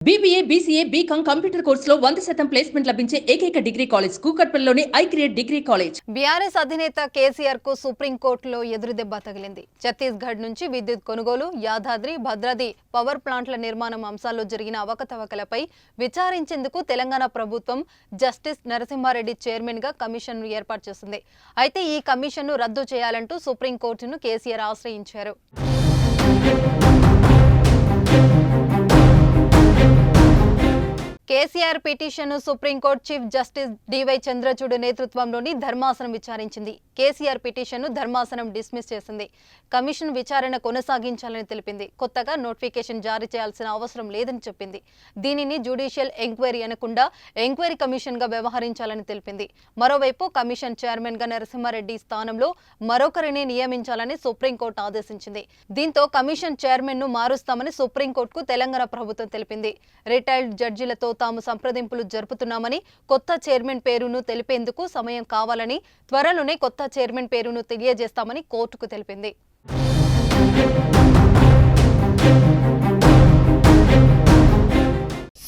BBA, BCA, BCom computer కోర్సులో 100% placement లభించే ఏకైక డిగ్రీ కాలేజ్ కూకట్పల్లిలోని ఐక్రియేట్ డిగ్రీ కాలేజ్. బీఆర్ఎస్ అధినేత కేసీఆర్ కు సుప్రీంకోర్టులో ఎదురుదెబ్బ తగిలింది. ఛత్తీస్గఢ్ నుంచి విద్యుత్ కొనుగోలు, యాదాద్రి, భద్రాద్రి పవర్ ప్లాంట్ల నిర్మాణం అంశాల్లో జరిగిన అవకతవకలపై విచారించేందుకు తెలంగాణ ప్రభుత్వం జస్టిస్ నరసింహారెడ్డి చైర్మన్ గా కమిషన్ను ఏర్పాటు చేసింది. అయితే ఈ కమిషన్ను రద్దు చేయాలంటూ సుప్రీంకోర్టును కేసీఆర్ ఆశ్రయించారు. కేసీఆర్ పిటిషన్ను Supreme court chief justice DY Chandrachud నేతృత్వంలోని ధర్మాసనం విచారించింది. కేసీఆర్ పిటిషన్ను ధర్మాసనం డిస్మిస్ చేసింది. కమిషన్ విచారణ కొనసాగించాలని తెలిపింది. కొత్తగా నోటిఫికేషన్ జారీ చేయాల్సిన అవసరం లేదని చెప్పింది. దీనిని జ్యుడిషియల్ ఎంక్వైరీ అనకుండా ఎంక్వైరీ కమిషన్ గా వ్యవహరించాలని తెలిపింది. మరోవైపు కమిషన్ చైర్మన్ గా నరసింహారెడ్డి స్థానంలో మరొకరిని నియమించాలని సుప్రీంకోర్టు ఆదేశించింది. దీంతో కమిషన్ చైర్మన్ ను మారుస్తామని సుప్రీంకోర్టుకు తెలంగాణ ప్రభుత్వం తెలిపింది. రిటైర్డ్ జడ్జీలతో తాము సంప్రదింపులు జరుపుతున్నామని, కొత్త చైర్మన్ పేరును తెలిపేందుకు సమయం కావాలని, త్వరలోనే కొత్త చైర్మన్ పేరును తెలియజేస్తామని కోర్టుకు తెలిపింది.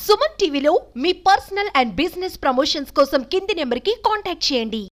సుమన్ టీవీలో మీ పర్సనల్ అండ్ బిజినెస్ ప్రమోషన్స్ కోసం కింది నెంబర్కి కాంటాక్ట్ చేయండి.